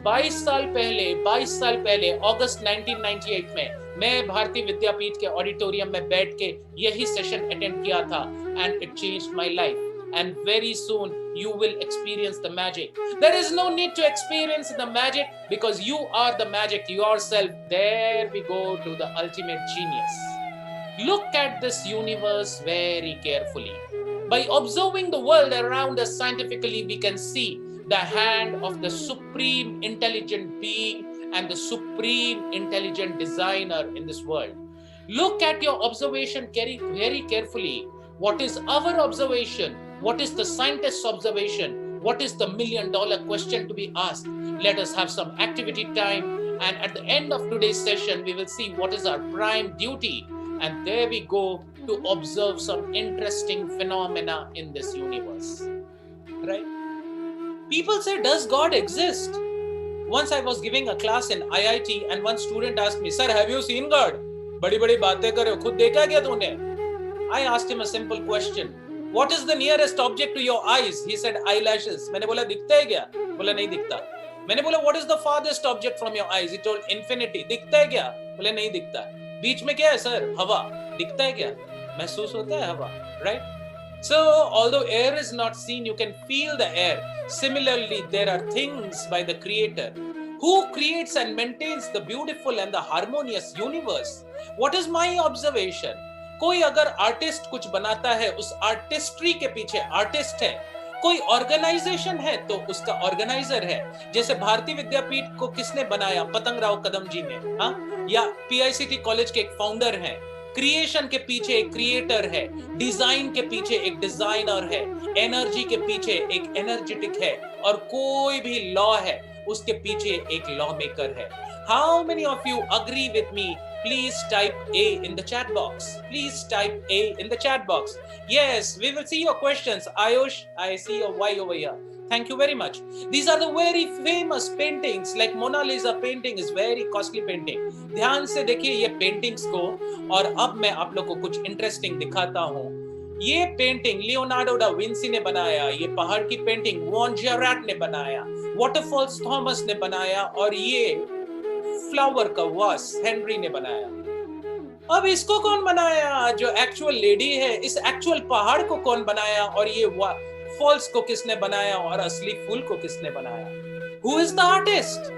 22 साल पहले अगस्त 1998 में मैं भारतीय विद्यापीठ के ऑडिटोरियम में बैठ के यही सेशन अटेंड किया था, and it changed my life. And very soon you will experience the magic. There is no need to experience the magic because you are the magic yourself. There we go to the ultimate genius. Look at this universe very carefully. By observing the world around us scientifically, we can see the hand of the supreme intelligent being and the supreme intelligent designer in this world. Look at your observation very carefully. What is our observation? What is the scientist's observation? What is the $1 million question to be asked? Let us have some activity time, and at the end of today's session, we will see what is our prime duty, and there we go to observe some interesting phenomena in this universe. Right? People say, does God exist? Once I was giving a class in IIT, and one student asked me, sir, have you seen God? बड़ी-बड़ी बातें कर रहे हो, खुद देखा क्या तूने? I asked him a simple question. What is the nearest object to your eyes? He said eyelashes. मैंने बोला दिखता है क्या? बोला नहीं दिखता. मैंने बोला what is the farthest object from your eyes? He told infinity. दिखता है क्या? बोले नहीं दिखता. बीच में क्या है सर? हवा. दिखता है क्या? महसूस होता है हवा. Right? So although air is not seen, you can feel the air. Similarly, there are things by the Creator who creates and maintains the beautiful and the harmonious universe. What is my observation? कोई अगर artist कुछ बनाता है, उस artistry के पीछे artist है. कोई ऑर्गेनाइजेशन है तो उसका ऑर्गेनाइजर है. जैसे भारतीय विद्यापीठ को किसने बनाया? पतंगराव कदम जी ने. हाँ, या पीआईसीटी कॉलेज के एक फाउंडर हैं. क्रिएशन के पीछे एक क्रिएटर है, डिजाइन के पीछे एक डिजाइनर है, एनर्जी के पीछे एक एनर्जेटिक है, और कोई भी लॉ है उसके पीछे एक लॉ मेकर है. How many of you agree with me? Please type A in the chat box. Please type A in the chat box. Yes, we will see your questions. Ayush, I see your Y over here. Thank you very much. These are the very famous paintings, like Mona Lisa painting is very costly painting. ध्यान से देखिए ये paintings को, और अब मैं आप लोग को कुछ interesting दिखाता हूँ. ये पेंटिंग लियोनार्डो डा विंसी ने बनाया, ये पहाड़ की पेंटिंग वॉन जेराट ने बनाया, वाटरफॉल्स थॉमस ने बनाया, और ये फ्लावर का वास हेनरी ने बनाया. अब इसको कौन बनाया? जो एक्चुअल लेडी है. इस एक्चुअल पहाड़ को कौन बनाया? और ये फॉल्स को किसने बनाया? और असली फूल को किसने बनाया? Who is the artist?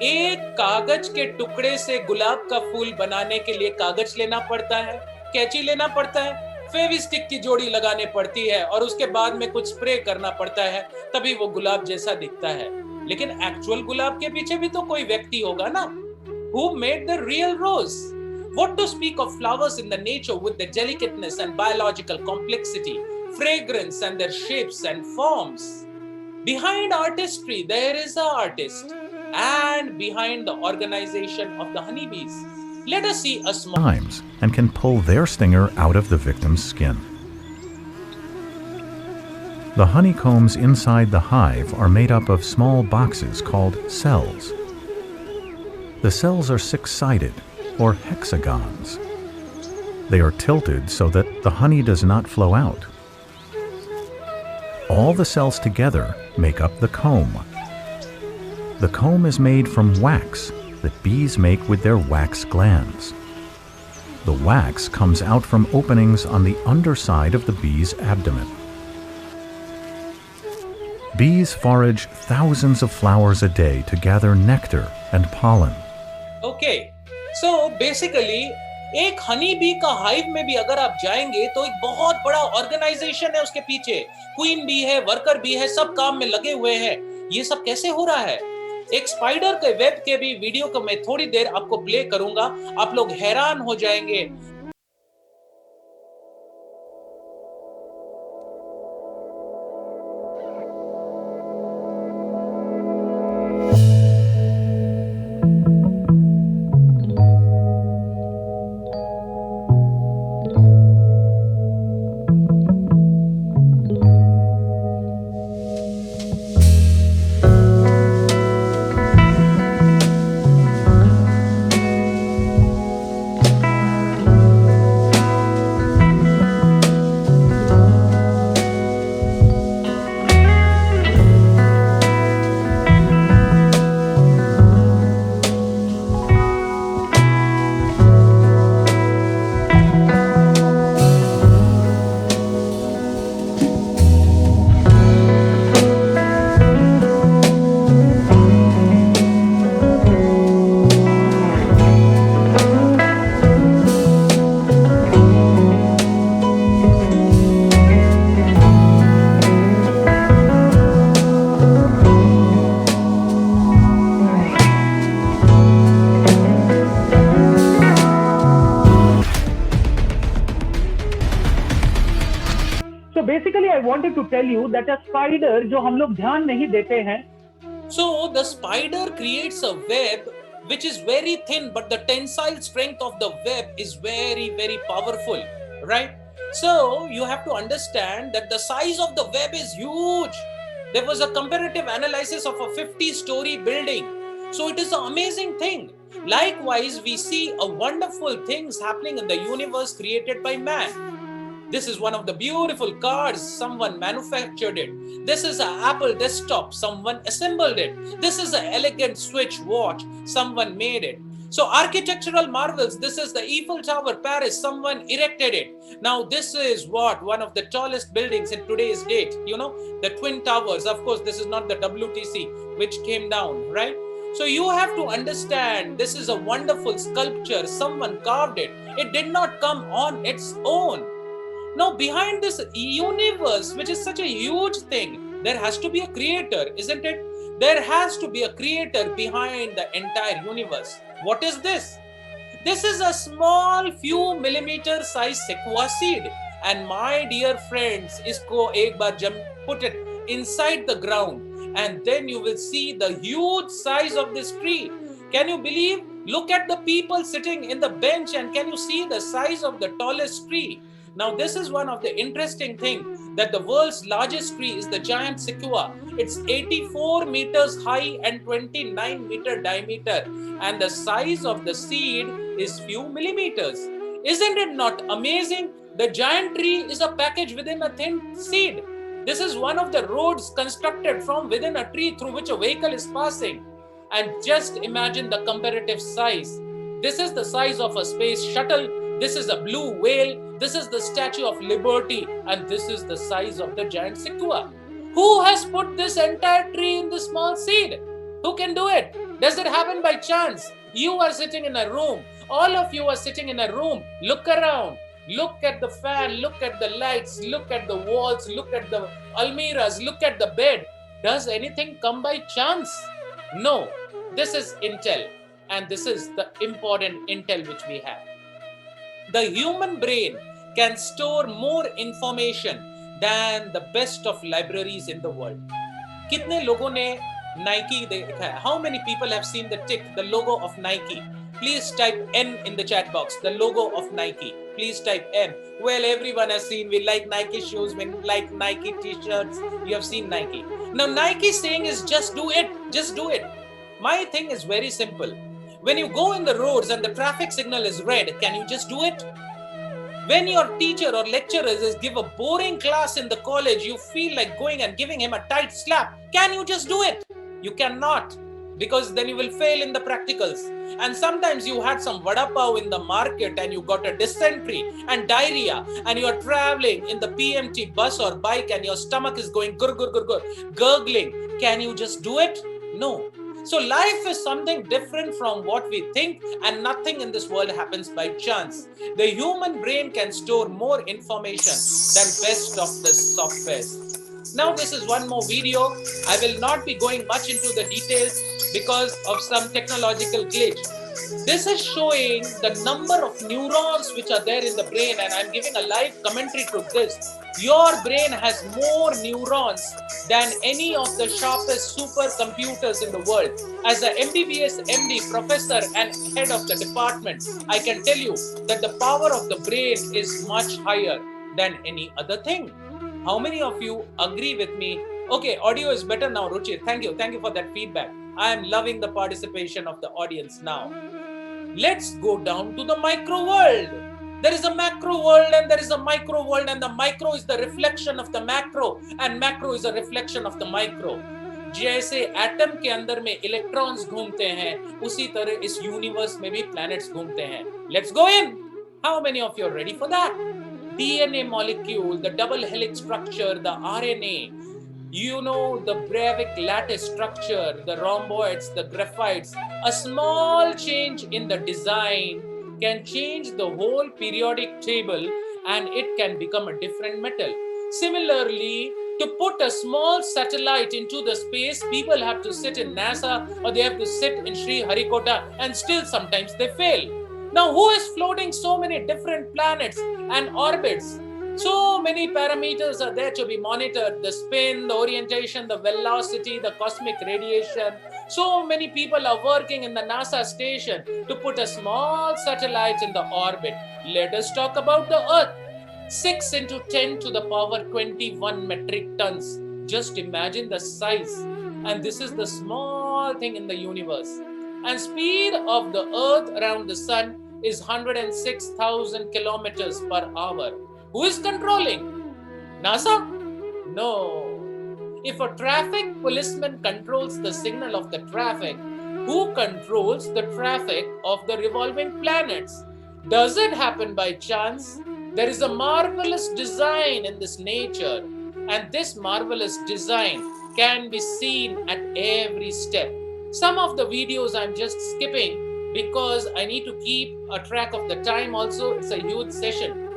एक कागज के टुकड़े से गुलाब का फूल बनाने के लिए कागज लेना पड़ता है, कैंची लेना पड़ता है, फेविस्टिक की जोड़ी लगाने पड़ती है, और उसके बाद में कुछ स्प्रे करना पड़ता है, तभी वो गुलाब जैसा दिखता है. लेकिन एक्चुअल गुलाब के पीछे भी तो कोई व्यक्ति होगा ना. Who made the real rose? What to speak of flowers in the nature with their delicateness and biological complexity, fragrance and their shapes and forms. Behind artistry, there is an artist, and behind the organization of the honeybees. Let us see a small times and can pull their stinger out of the victim's skin. The honeycombs inside the hive are made up of small boxes called cells. The cells are six-sided, or hexagons. They are tilted so that the honey does not flow out. All the cells together make up the comb. The comb is made from wax that bees make with their wax glands. The wax comes out from openings on the underside of the bee's abdomen. Bees forage thousands of flowers a day to gather nectar and pollen. Okay, so basically एक honey bee का hive में भी अगर आप जाएंगे तो एक बहुत बड़ा ऑर्गेनाइजेशन है उसके पीछे. क्वीन बी है, वर्कर बी है, सब काम में लगे हुए हैं. ये सब कैसे हो रहा है? एक स्पाइडर के वेब के भी वीडियो को मैं थोड़ी देर आपको प्ले करूंगा. आप लोग हैरान हो जाएंगे. So basically I wanted to tell you that a spider जो हम लोग ध्यान नहीं देते हैं, So the spider creates a web which is very thin, but the tensile strength of the web is very, very powerful, right? So you have to understand that the size of the web is huge. There was a comparative analysis of a 50-story building. So it is an amazing thing. Likewise, we see a wonderful things happening in the universe created by man. This is one of the beautiful cars, someone manufactured it. This is an Apple desktop, someone assembled it. This is an elegant Switch watch, someone made it. So architectural marvels, this is the Eiffel Tower, Paris, someone erected it. Now this is what, one of the tallest buildings in today's date, you know, the Twin Towers. Of course, this is not the WTC, which came down, right? So you have to understand, this is a wonderful sculpture, someone carved it. It did not come on its own. Now, behind this universe, which is such a huge thing, there has to be a creator, isn't it? There has to be a creator behind the entire universe. What is this? This is a small few millimeter size sequoia seed. And my dear friends, isko ek baar put it inside the ground, and then you will see the huge size of this tree. Can you believe? Look at the people sitting in the bench, and can you see the size of the tallest tree? Now, this is one of the interesting things, that the world's largest tree is the giant sequoia. It's 84 meters high and 29-meter diameter, and the size of the seed is few millimeters. Isn't it not amazing? The giant tree is a package within a thin seed. This is one of the roads constructed from within a tree through which a vehicle is passing. And just imagine the comparative size. This is the size of a space shuttle. This is a blue whale. This is the Statue of Liberty. And this is the size of the giant sequoia. Who has put this entire tree in this small seed? Who can do it? Does it happen by chance? You are sitting in a room. All of you are sitting in a room. Look around. Look at the fan. Look at the lights. Look at the walls. Look at the almiras. Look at the bed. Does anything come by chance? No. This is intel. And this is the important intel which we have. The human brain can store more information than the best of libraries in the world. कितने लोगों ने Nike देखा है? How many people have seen the tick, the logo of Nike? Please type N in the chat box, the logo of Nike. Please type N. Well, everyone has seen, we like Nike shoes, we like Nike t-shirts, you have seen Nike. Now, Nike saying is just do it, just do it. My thing is very simple. When you go in the roads and the traffic signal is red, can you just do it? When your teacher or lecturer is give a boring class in the college, you feel like going and giving him a tight slap. Can you just do it? You cannot, because then you will fail in the practicals. And sometimes you had some vada pav in the market and you got a dysentery and diarrhea, and you are traveling in the PMT bus or bike and your stomach is going gur, gur, gur, gur, gurgling. Can you just do it? No. So life is something different from what we think, and nothing in this world happens by chance. The human brain can store more information than best of the softwares. Now this is one more video. I will not be going much into the details because of some technological glitch. This is showing the number of neurons which are there in the brain, and I'm giving a live commentary to this. Your brain has more neurons than any of the sharpest supercomputers in the world. As an MBBS MD, professor and head of the department, I can tell you that the power of the brain is much higher than any other thing. How many of you agree with me? Okay, audio is better now, Ruchir. Thank you. Thank you for that feedback. I am loving the participation of the audience now. Let's go down to the micro world. There is a macro world and there is a micro world, and the micro is the reflection of the macro and macro is a reflection of the micro. जैसे atom के अंदर में electrons घूमते हैं, उसी तरह इस universe में भी प्लैनेट्स घूमते हैं. Let's go in. How many of you are ready for that? DNA molecule, the double helix structure, the RNA, you know, the Breivik lattice structure, the rhomboids, the graphites. A small change in the design can change the whole periodic table, and it can become a different metal. Similarly, to put a small satellite into the space, people have to sit in NASA or they have to sit in Sri Harikota, and still sometimes they fail. Now, who is floating so many different planets and orbits? So many parameters are there to be monitored: the spin, the orientation, the velocity, the cosmic radiation. So many people are working in the NASA station to put a small satellite in the orbit. Let us talk about the Earth. 6 into 10 to the power 21 metric tons. Just imagine the size. And this is the small thing in the universe. And speed of the Earth around the Sun is 106,000 kilometers per hour. Who is controlling? NASA? No. If a traffic policeman controls the signal of the traffic, who controls the traffic of the revolving planets? Does it happen by chance? There is a marvelous design in this nature, and this marvelous design can be seen at every step. Some of the videos I'm just skipping because I need to keep a track of the time. Also, it's a huge session.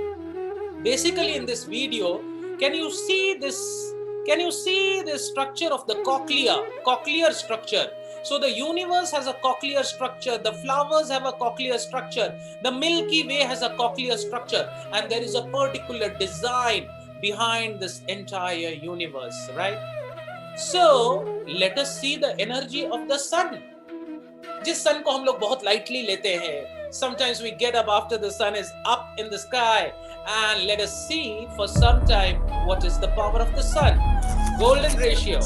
Basically, in this video, can you see this structure of the cochlear structure? So the universe has a cochlear structure, the flowers have a cochlear structure, the Milky Way has a cochlear structure, and there is a particular design behind this entire universe, right? So let us see the energy of the sun. जिस sun को हम लोग बहुत lightly लेते हैं. Sometimes we get up after the sun is up in the sky, and let us see for some time what is the power of the sun. Golden ratio.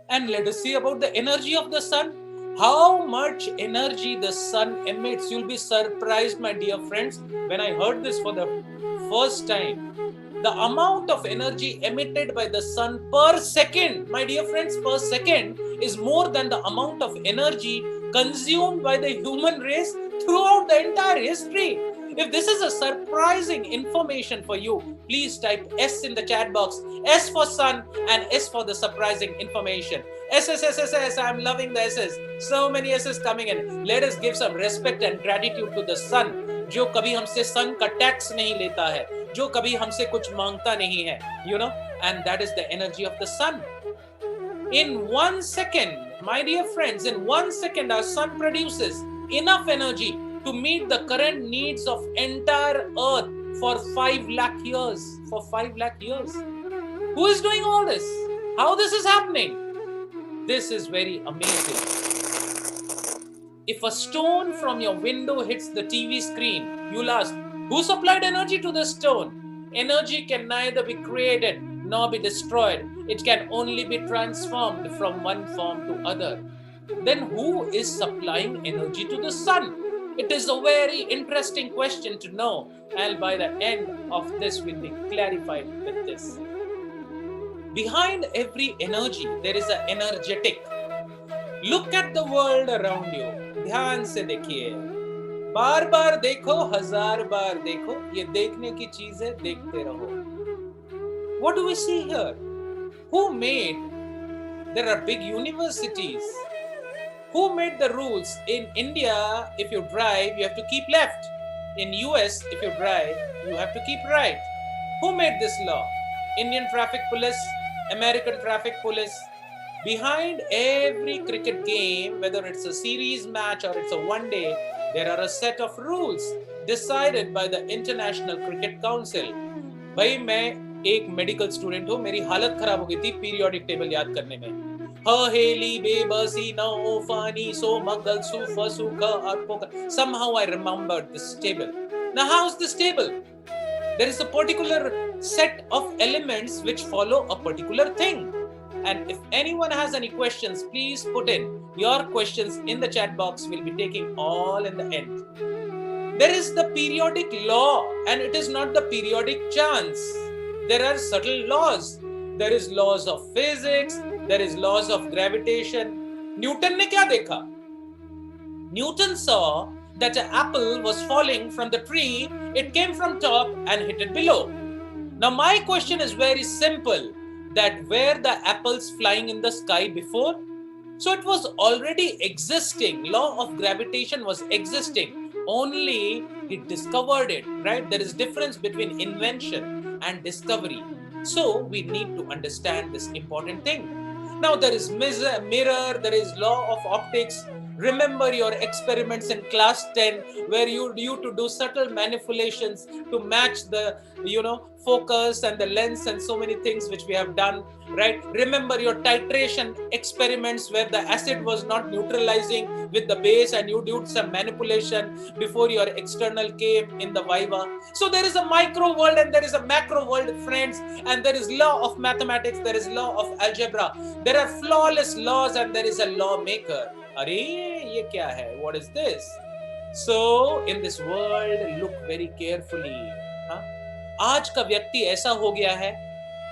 And let us see about the energy of the sun. How much energy the sun emits. You'll be surprised, my dear friends, when I heard this for the first time. The amount of energy emitted by the sun per second, my dear friends, per second is more than the amount of energy consumed by the human race throughout the entire history. If this is a surprising information for you, please type S in the chat box. S for sun and S for the surprising information. S, I'm loving the S's. So many S's coming in. Let us give some respect and gratitude to the sun, जो कभी हमसे sun का tax नहीं लेता है, जो कभी हमसे कुछ मांगता नहीं है, you know, and that is the energy of the sun. In 1 second, my dear friends, in 1 second, our sun produces enough energy to meet the current needs of entire Earth for 5 lakh years. For 5 lakh years. Who is doing all this? How this is happening? This is very amazing. If a stone from your window hits the TV screen, you'll ask, who supplied energy to the stone? Energy can neither be created nor be destroyed. It can only be transformed from one form to other. Then who is supplying energy to the sun? It is a very interesting question to know, and by the end of this we'll be clarified with this. Behind every energy, there is an energetic. Look at the world around you. ध्यान से देखिए. बार बार देखो, हजार बार देखो. ये देखने की चीज है, देखते रहो. What do we see here? Who made? There are big universities. Who made the rules? In India, if you drive, you have to keep left. In US, if you drive, you have to keep right. Who made this law? Indian Traffic Police, American Traffic Police. Behind every cricket game, whether it's a series match or it's a one day, there are a set of rules decided by the International Cricket Council. भाई मैं एक medical student हूँ, मेरी हालत खराब हो गई थी पीरियोडिक टेबल याद करने में. Heli, Bebasi, No, Fani, So, Magal, Sufa, Suka, Arpoka. Somehow I remembered this table. Now, how's this table? There is a particular set of elements which follow a particular thing. And if anyone has any questions, please put in your questions in the chat box. We'll be taking all in the end. There is the periodic law, and it is not the periodic chance. There are subtle laws. There is laws of physics. There is laws of gravitation. Newton ने क्या देखा? Newton saw that an apple was falling from the tree. It came from top and hit it below. Now my question is very simple. that were the apples flying in the sky before? So it was already existing. Law of gravitation was existing. Only he discovered it, right? There is difference between invention and discovery. So we need to understand this important thing. Now there is mirror, there is law of optics. Remember your experiments in class 10 where you to do subtle manipulations to match the focus and the lens and so many things which we have done, right? Remember your titration experiments where the acid was not neutralizing with the base and you did some manipulation before your external came in the viva. So there is a micro world and there is a macro world, friends, and there is law of mathematics, there is law of algebra, there are flawless laws and there is a lawmaker. Are ye kya hai? What is this? So in this world, look very carefully. आज का व्यक्ति ऐसा हो गया है,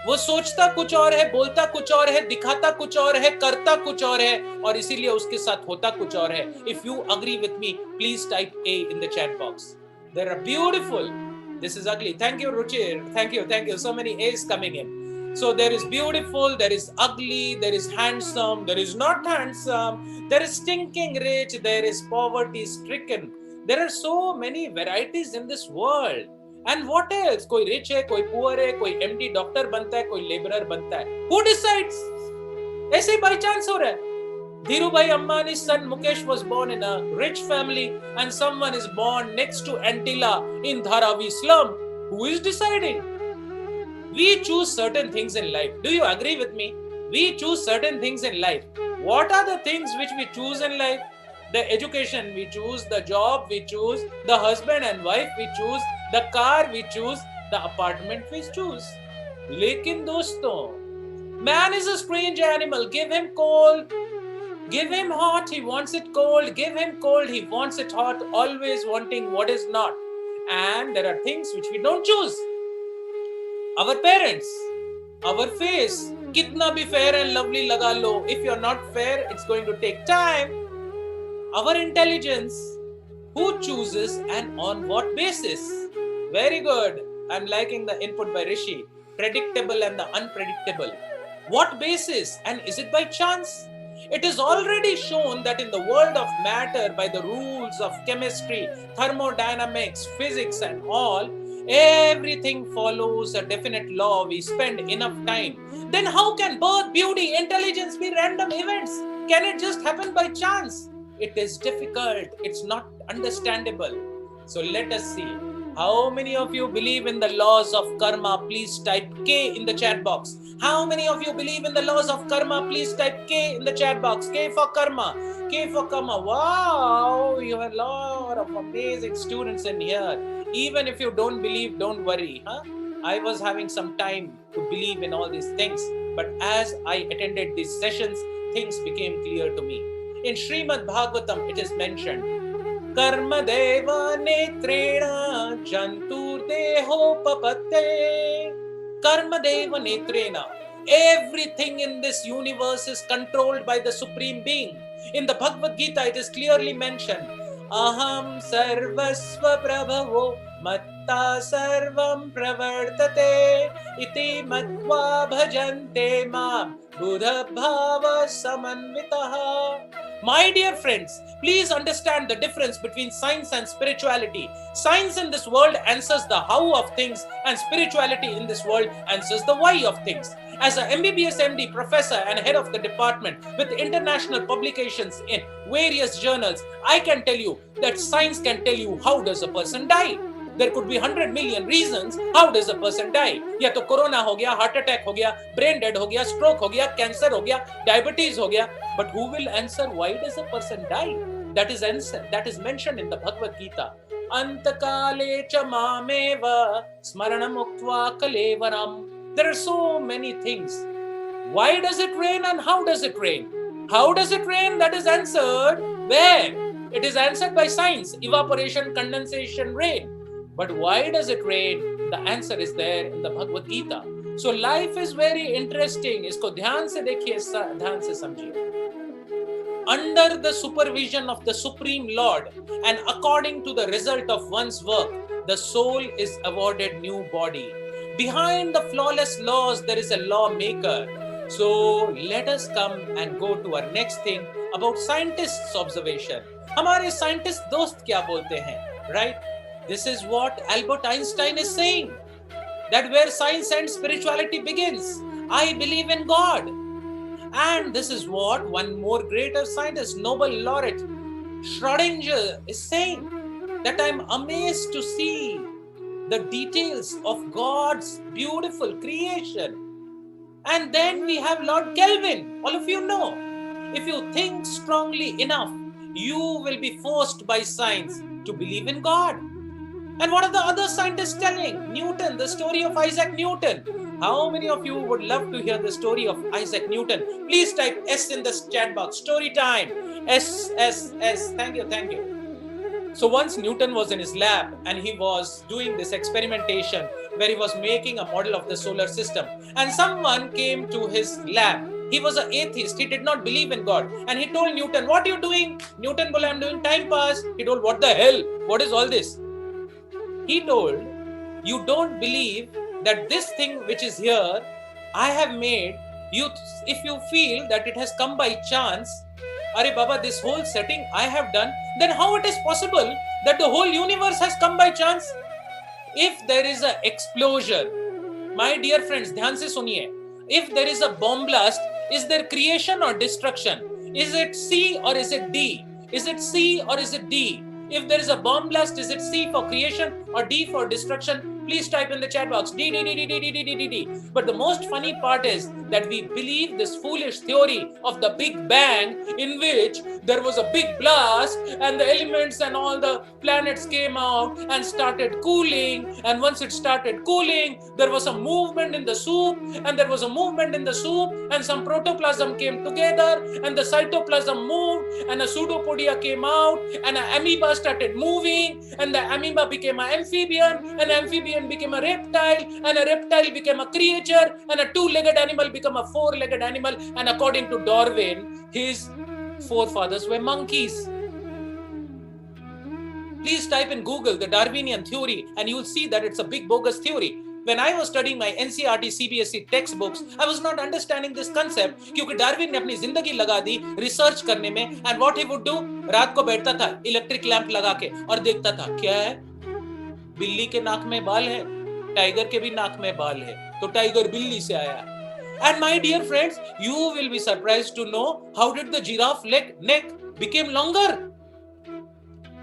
वो सोचता कुछ और है, बोलता कुछ और है, दिखाता कुछ और है, करता कुछ और है, और इसीलिए उसके साथ होता कुछ और है. If you agree with me, please type A in the chat box. They are beautiful. This is ugly. Thank you, Ruchir. Thank you. So many A's coming in. So there is beautiful, there is ugly, there is handsome, there is not handsome, there is stinking rich, there is poverty stricken. There are so many varieties in this world. And what else? कोई rich है, कोई poor है, कोई MD doctor बनता है, कोई laborer बनता है. Who decides? ऐसे ही by chance हो रहा है. Dhirubhai Ambani's son Mukesh was born in a rich family and someone is born next to Antilla in Dharavi slum. Who is deciding? We choose certain things in life. Do you agree with me? We choose certain things in life. What are the things which we choose in life? The education we choose, the job we choose, the husband and wife we choose, the car we choose, the apartment we choose. Lekin doston, man is a strange animal. Give him cold, give him hot, he wants it cold. Give him cold, he wants it hot. Always wanting what is not. And there are things which we don't choose. Our parents, our face, kitna bhi fair and lovely laga lo. If you're not fair, it's going to take time. Our intelligence, who chooses and on what basis? Very good. I'm liking the input by Rishi. Predictable and the unpredictable. What basis? And is it by chance? It is already shown that in the world of matter, by the rules of chemistry, thermodynamics, physics and all, everything follows a definite law. We spend enough time. Then how can birth, beauty, intelligence be random events? Can it just happen by chance? It is difficult. It's not understandable. So let us see. How many of you believe in the laws of karma? Please type K in the chat box. How many of you believe in the laws of karma? Please type K in the chat box. K for karma. K for karma. Wow, you have a lot of amazing students in here. Even if you don't believe, don't worry. I was having some time to believe in all these things. But as I attended these sessions, things became clear to me. In Srimad Bhagavatam, it is mentioned, Karma deva netrena jantur deho papate. Karma deva netrena. Everything in this universe is controlled by the Supreme Being. In the Bhagavad Gita, it is clearly mentioned, Aham sarvasva prabhavo matta sarvam pravartate iti matva bhajante mam buddha bhava samanvitaha. My dear friends, please understand the difference between science and spirituality. Science in this world answers the how of things, and spirituality in this world answers the why of things. As an MBBS MD, professor and head of the department with international publications in various journals, I can tell you that science can tell you how does a person die. There could be 100 million reasons how does a person die. या तो corona हो गया, heart attack हो गया, brain dead हो गया, stroke हो गया, कैंसर हो गया, डायबिटीज हो गया. But who will answer why does a person die? That is mentioned in the Bhagavad Gita. Antakale cha mameva smaranam uktva kalevaram. There are so many things. Why does it rain and how does it rain? How does it rain? That is answered where? It is answered by science. Evaporation, condensation, rain. But why does it rain? The answer is there in the Bhagavad Gita. So life is very interesting. इसको ध्यान से देखिए, ध्यान से समझिए. Under the supervision of the Supreme Lord and according to the result of one's work, the soul is awarded new body. Behind the flawless laws, there is a lawmaker. So let us come and go to our next thing about scientists' observation. हमारे scientist दोस्त क्या बोलते हैं, right? This is what Albert Einstein is saying, that where science and spirituality begins, I believe in God. And this is what one more greater scientist, Nobel laureate Schrödinger is saying, that I'm amazed to see the details of God's beautiful creation. And then we have Lord Kelvin. All of you know, if you think strongly enough, you will be forced by science to believe in God. And what are the other scientists telling? Newton, the story of Isaac Newton. How many of you would love to hear the story of Isaac Newton? Please type S in the chat box. Story time. S, S, S. Thank you, thank you. So once Newton was in his lab and he was doing this experimentation where he was making a model of the solar system, and someone came to his lab. He was an atheist. He did not believe in God. And he told Newton, what are you doing? Newton bola, I'm doing time pass. He told, what the hell? What is all this? He told, you don't believe that this thing which is here, I have made, you. If you feel that it has come by chance, Are Baba, this whole setting I have done, then how it is possible that the whole universe has come by chance? If there is an explosion, my dear friends, ध्यान से सुनिए, if there is a bomb blast, is there creation or destruction? Is it C or is it D? Is it C or is it D? If there is a bomb blast, is it C for creation or D for destruction? Please type in the chat box D, D, D, D, D, D, D, D, D, D. But the most funny part is that we believe this foolish theory of the Big Bang, in which there was a big blast and the elements and all the planets came out and started cooling. And once it started cooling, there was a movement in the soup, and there was a movement in the soup, and some protoplasm came together, and the cytoplasm moved, and a pseudopodia came out, and an amoeba started moving, and the amoeba became an amphibian, and amphibian became a reptile, and a reptile became a creature, and a two-legged animal became a four-legged animal, and according to Darwin, his forefathers were monkeys. Please type in Google the Darwinian theory and you will see that it's a big bogus theory. When I was studying my NCERT CBSE textbooks, I was not understanding this concept क्योंकि Darwin ने अपनी जिंदगी लगा दी research करने में. And what he would do, रात को बैठता था इलेक्ट्रिक लैंप लगा के और देखता था क्या है, बिल्ली के नाक में बाल है, टाइगर के भी नाक में बाल है, तो टाइगर बिल्ली से आया. And my dear friends, you will be surprised to know how did the giraffe neck became longer.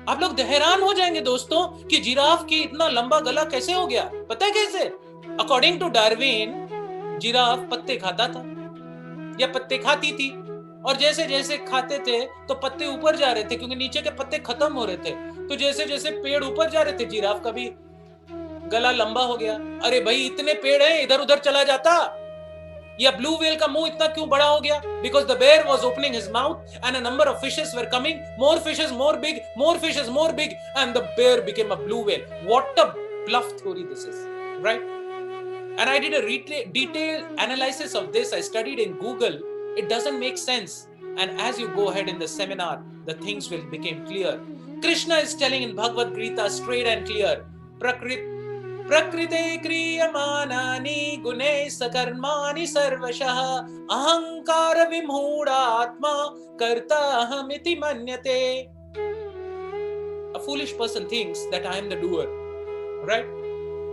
आप लोग हैरान हो जाएंगे दोस्तों कि जिराफ की इतना लंबा गला कैसे हो गया. पता है कैसे? अकॉर्डिंग टू डार्विन, जिराफ पत्ते खाता था या पत्ते खाती थी, और जैसे जैसे खाते थे तो पत्ते ऊपर जा रहे थे क्योंकि नीचे के पत्ते खत्म हो रहे थे. तो जैसे जैसे पेड़ ऊपर जा रहे थे, जिराफ का भी गला लंबा हो गया. अरे भाई इतने पेड़ हैं, इधर उधर चला जाता. या ब्लू व्हेल का मुंह इतना क्यों बड़ा हो गया? Because the bear was opening his mouth and a number of fishes were coming. More fishes, more big, more fishes, more big, and the bear became a blue whale. What a bluff theory this is, right? And I did a detailed analysis of this. I studied in Google. It doesn't make sense. And as you go ahead in the seminar, the things will become clear. Krishna is telling in Bhagavad Gita straight and clear, प्रकृते क्रियमाणानि गुणैः सकर्माणि सर्वशः अहंकार विमूढात्मा कर्ताहमिति मन्यते. A foolish person thinks that I am the doer, right?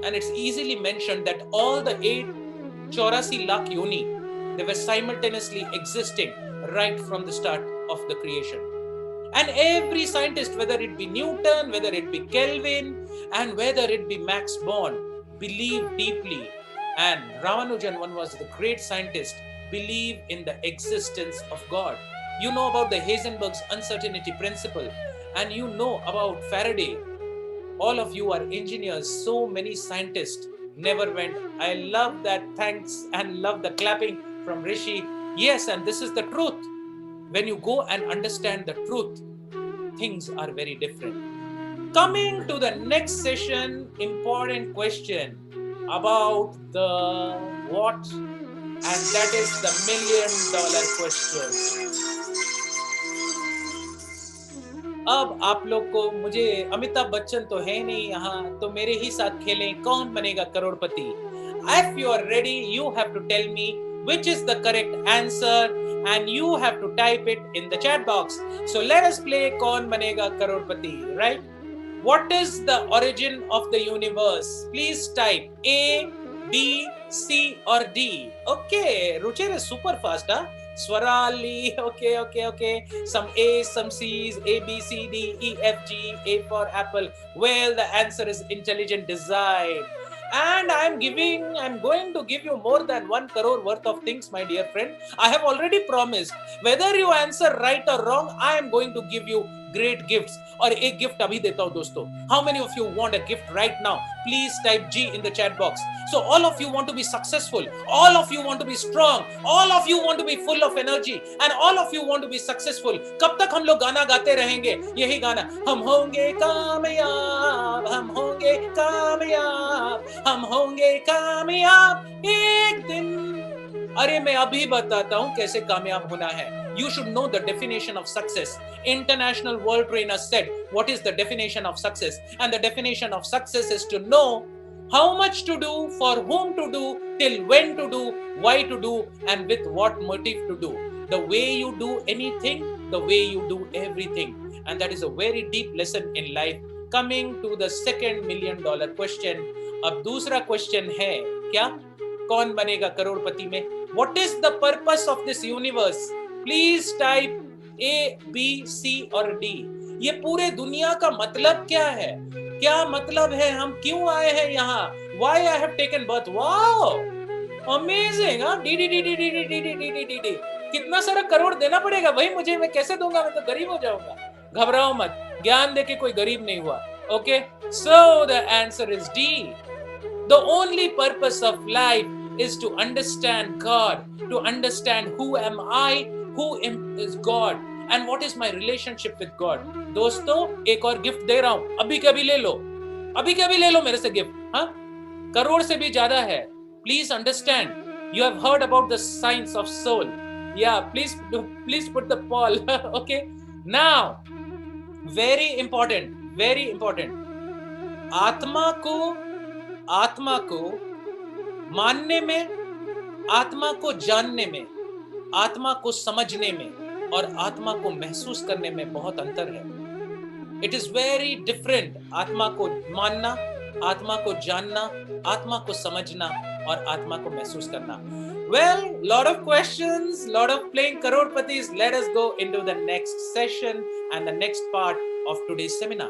And it's easily mentioned that all the 84 lakh yoni, they were simultaneously existing right from the start of the creation. And every scientist, whether it be Newton, whether it be Kelvin, and whether it be Max Born, believed deeply. And Ramanujan, one was the great scientist, believed in the existence of God. You know about the Heisenberg's uncertainty principle, and you know about Faraday. All of you are engineers. So many scientists never went. I love that. Thanks and love the clapping from Rishi. Yes, and this is the truth. When you go and understand the truth, things are very different. Coming to the next session, important question about the what, and that is the $1 million question. अब आप लोग को, मुझे अमिताभ बच्चन तो है नहीं यहाँ, तो मेरे ही साथ खेलें कौन बनेगा करोड़पति. If you are ready, you have to tell me which is the correct answer and you have to type it in the chat box. So let us play Kaun Banega Crorepati, right? What is the origin of the universe? Please type A, B, C or D. Okay, Ruchir is super fast, huh? Swarali, okay. Some A's, some C's, A, B, C, D, E, F, G, A for apple. Well, the answer is intelligent design. And I'm going to give you more than 1 crore worth of things, my dear friend. I have already promised, whether you answer right or wrong, I am going to give you great gifts. और एक gift अभी देता हूं दोस्तों. How many of you want a gift right now? Please type G in the chat box. So all of you want to be successful, all of you want to be strong, all of you want to be full of energy, and all of you want to be successful. कब तक हम लोग गाना गाते रहेंगे? यही गाना, हम होंगे कामयाब, हम होंगे कामयाब, हम होंगे कामयाब एक दिन. अरे मैं अभी बताता हूं कैसे कामयाब होना है. You should know the definition of success. International world trainer said, what is the definition of success? And the definition of success is to know how much to do, for whom to do, till when to do, why to do, and with what motive to do. The way you do anything, the way you do everything. And that is a very deep lesson in life. Coming to the second $1 million question. अब दूसरा question है क्या? कौन बनेगा करोड़पति में? What is the purpose of this universe? Please type A, B, C और D. ये पूरे दुनिया का मतलब क्या है? क्या मतलब है? हम क्यों आए हैं यहाँ? Why I have taken birth? Wow, amazing, हाँ? D. कितना सारा करोड़ देना पड़ेगा भाई मुझे? मैं कैसे दूंगा? मैं तो गरीब हो जाऊंगा. घबराओ मत, ज्ञान देके कोई गरीब नहीं हुआ. Okay, so the answer is D. The only purpose of life is to understand God, to understand who am I, who is God, and what is my relationship with God. दोस्तों, एक और गिफ्ट दे रहा हूं. अभी के अभी ले लो, अभी के अभी ले लो मेरे से गिफ्ट. हाँ, करोड़ से भी ज्यादा है. Please understand. You have heard about the science of soul. Yeah, please put the poll. Okay. Now, very important. आत्मा को मानने में, आत्मा को जानने में, आत्मा को समझने में और आत्मा को महसूस करने में बहुत अंतर है. It is very different. आत्मा को मानना, आत्मा को जानना, आत्मा को समझना और आत्मा को महसूस करना. Well, lot of questions, lot of playing crorepattis. Let us go into the next session and the next part of today's seminar.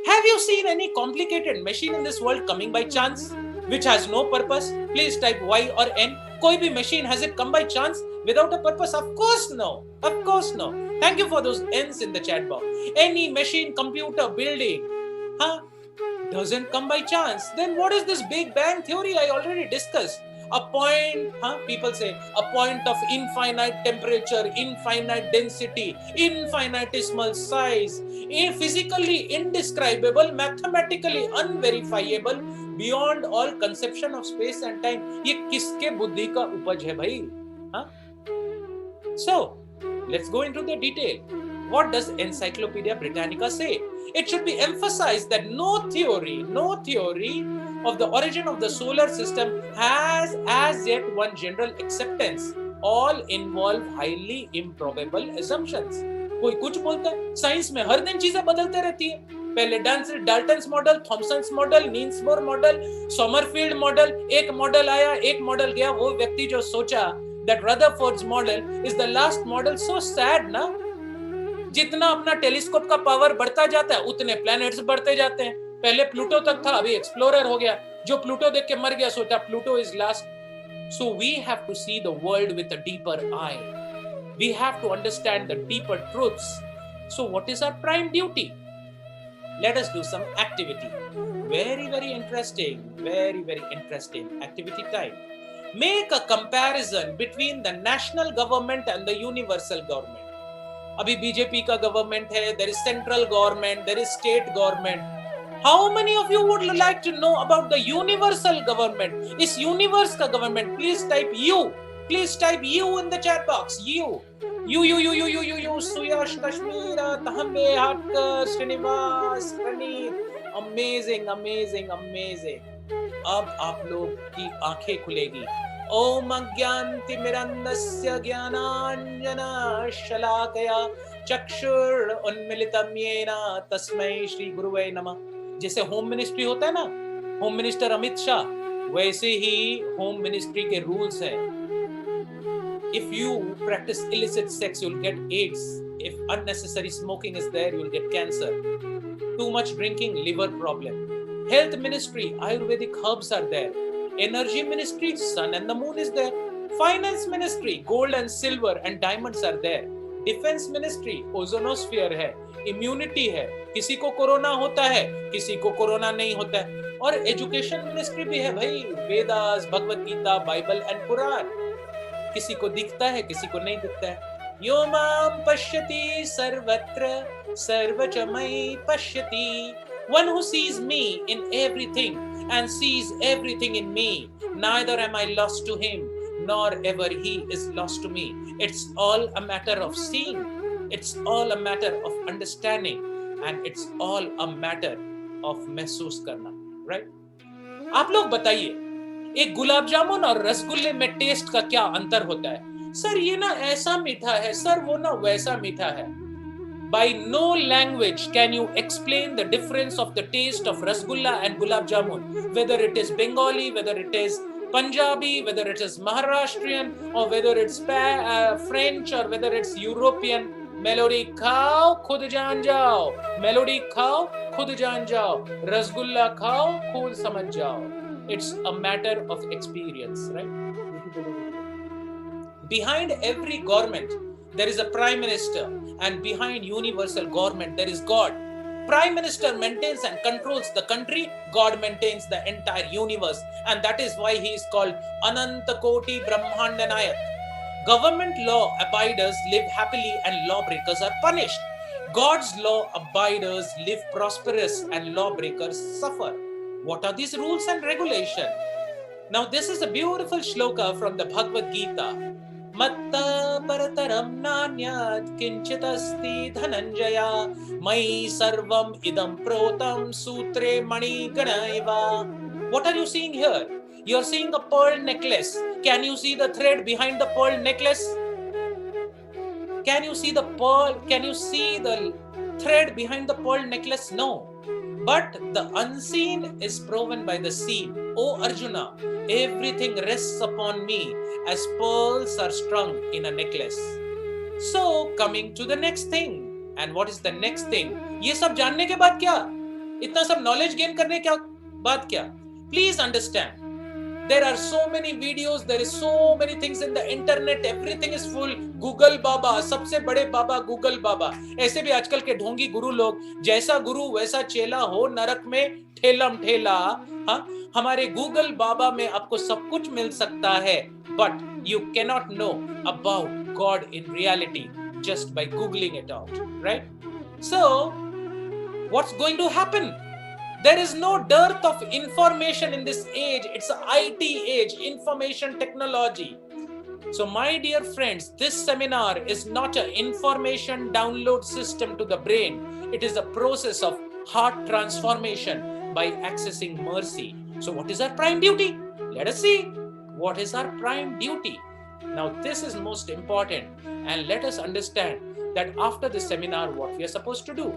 Have you seen any complicated machine in this world coming by chance, which has no purpose? Please type Y or N. कोई भी machine, has it come by chance without a purpose? Of course no. Of course no. Thank you for those N's in the chat box. Any machine, computer, building, doesn't come by chance. Then what is this Big Bang theory I already discussed? A point, people say, a point of infinite temperature, infinite density, infinitesimal size, physically indescribable, mathematically unverifiable, beyond all conception of space and time. ये किसके बुद्धि का उपज है भाई? So, let's go into the detail. What does Encyclopedia Britannica say? It should be emphasized that no theory of the origin of the solar system has as yet won general acceptance. All involve highly improbable assumptions. कोई कुछ बोलता है. Science में हर दिन चीजें बदलते रहती है. पहले Dalton's model, Thomson's model, Niels Bohr model, Sommerfeld model, एक मॉडल आया, एक मॉडल गया. वो व्यक्ति जो सोचा that Rutherford's model is the last model, so sad ना. जितना अपना टेलीस्कोप का पावर बढ़ता जाता है उतने प्लैनेट्स बढ़ते जाते हैं. पहले प्लूटो तक था, अभी एक्सप्लोरर हो गया. जो प्लूटो देख के मर गया सोचा Pluto is last. So we have to see the world with a deeper eye. We have to understand the deeper truths. So what is our prime duty? Let us do some activity. Very interesting. Very interesting activity time. Make a comparison between the national government and the universal government. अभी BJP का government है, there is central government, there is state government. How many of you would like to know about the universal government? इस universe का government, please type U. Please type U in the chat box. U. Suyash, Kashmira, Tahambe, Hatkar, Srinivas, Praneet. Amazing. अब आप लोग की आंखें खुलेगी। ओम अज्ञानतिमिरन्धस्य ज्ञानाञ्जना शलाकया चक्षुरुन्मीलितं येन तस्मै श्री गुरुवे नमः। जैसे होम मिनिस्ट्री होता है ना, होम मिनिस्टर अमित शाह, वैसे ही होम मिनिस्ट्री के रूल्स हैं। If you practice illicit sex, you'll get AIDS. If unnecessary smoking is there, you'll get cancer. Too much drinking, liver problem. Health ministry, Ayurvedic herbs are there. Energy ministry, sun and the moon is there. Finance ministry, gold and silver and diamonds are there. Defense ministry, ozonosphere है, immunity है, किसी को corona होता है, किसी को corona नहीं होता है। और एजुकेशन मिनिस्ट्री भी है भाई, वेदास, भगवत गीता, बाइबल एंड कुरान। किसी को दिखता है, किसी को नहीं दिखता है। यो माम पश्यति सर्वत्र सर्वच मयि पश्यति। One who sees me in everything and sees everything in me, neither am I lost to him, nor ever he is lost to me. It's all a matter of seeing. It's all a matter of understanding, and it's all a matter of महसूस करना, right? आप लोग बताइए, एक गुलाब जामुन और रसगुल्ले में test का क्या अंतर होता है? सर ये ना ऐसा मीठा है, सर वो ना वैसा मीठा है। By no language can you explain the difference of the taste of rasgulla and gulab jamun, whether it is Bengali, whether it is Punjabi, whether it is Maharashtrian, or whether it's French, or whether it's European. Melody खाओ खुद जान जाओ, melody खाओ खुद जान जाओ, रसगुल्ला खाओ खुद समझ जाओ। It's a matter of experience, right? Behind every government, there is a prime minister, and behind universal government, there is God. Prime minister maintains and controls the country, God maintains the entire universe, and that is why he is called Ananta Koti Brahmanda Nayak. Government law abiders live happily and lawbreakers are punished. God's law abiders live prosperous and lawbreakers suffer. What are these rules and regulation? Now this is a beautiful shloka from the Bhagavad Gita. Matta parataram nanyat kinchit asti dhananjaya mai sarvam idam protam sutre mani ganaiva. What are you seeing here? You are seeing a pearl necklace. Can you see the thread behind the pearl necklace? Can you see the pearl? Can you see the thread behind the pearl necklace? No. But the unseen is proven by the seen. O Arjuna, everything rests upon me as pearls are strung in a necklace. So, coming to the next thing. And what is the next thing? ये सब जानने के बाद क्या? इतना सब knowledge gain करने के बाद क्या? Please understand. There are so many videos, there is so many things in the internet, everything is full. Google बाबा, सबसे बड़े बाबा Google बाबा। ऐसे भी आजकल के ढोंगी गुरु लोग, जैसा गुरु वैसा चेला हो, नरक में ठेलम ठेला। हाँ, हमारे Google बाबा में आपको सब कुछ मिल सकता है, but you cannot know about God in reality just by googling it out, right? So, what's going to happen? There is no dearth of information in this age. It's an IT age, information technology. So my dear friends, this seminar is not an information download system to the brain. It is a process of heart transformation by accessing mercy. So what is our prime duty? Let us see. What is our prime duty? Now this is most important, and let us understand that after this seminar, what we are supposed to do.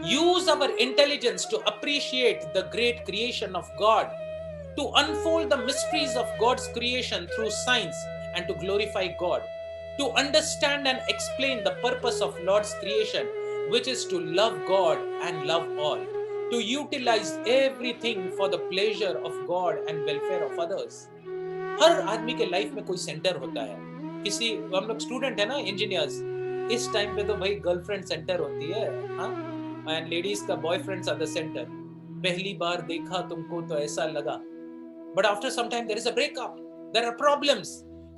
Use our intelligence to appreciate the great creation of God, to unfold the mysteries of God's creation through science and to glorify God, to understand and explain the purpose of Lord's creation, which is to love God and love all, to utilize everything for the pleasure of God and welfare of others. हर आदमी के life में कोई centre होता है। किसी हम लोग student है ना, इंजीनियर्स, इस टाइम पे तो भाई गर्लफ्रेंड सेंटर होती है, हाँ, एंड लेडीज का बॉयफ्रेंड्स आर द सेंटर। पहली बार देखा तुमको तो ऐसा लगा, but after some time there is a breakup, there are problems,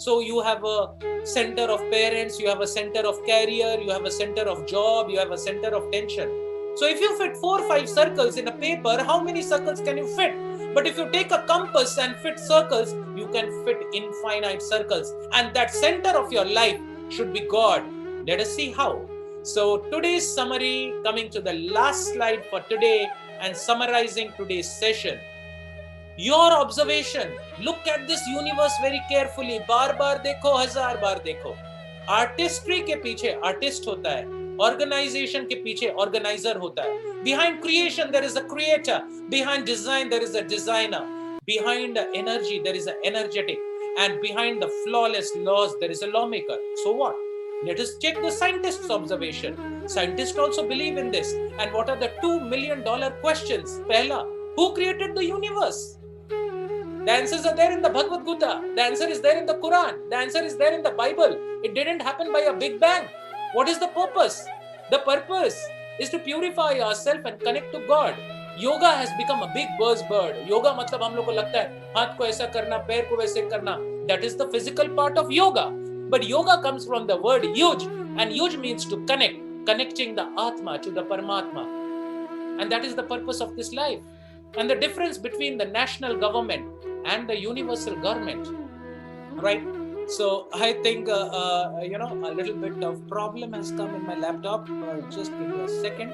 so you have a centre of parents, you have a center of career, you have a center of job, you have a center of tension. So if you fit 4 or 5 circles in a paper, how many circles can you fit? But if you take a compass and fit circles, you can fit infinite circles, and that center of your life should be God. Let us see how. So today's summary, coming to the last slide for today and summarizing today's session. Your observation, look at this universe very carefully. बार बार देखो, हजार बार देखो. Artistry के पीछे artist होता है, organisation के पीछे organiser होता है. Behind creation there is a creator, behind design there is a designer, behind energy there is an energetic, and behind the flawless laws there is a lawmaker. So what? Let us check the scientists' observation. Scientists also believe in this. And what are the $2 million questions? Pehla, who created the universe? The answers are there in the Bhagavad Gita. The answer is there in the Quran. The answer is there in the Bible. It didn't happen by a big bang. What is the purpose? The purpose is to purify ourselves and connect to God. Yoga has become a big buzzword. Yoga मतलब हम लोग को लगता है हाथ को ऐसा करना, पैर को वैसे करना. That is the physical part of yoga. But yoga comes from the word yuj, and yuj means to connect, connecting the Atma to the Paramatma. And that is the purpose of this life. And the difference between the national government and the universal government, right? So I think, a little bit of problem has come in my laptop. Just give me a second.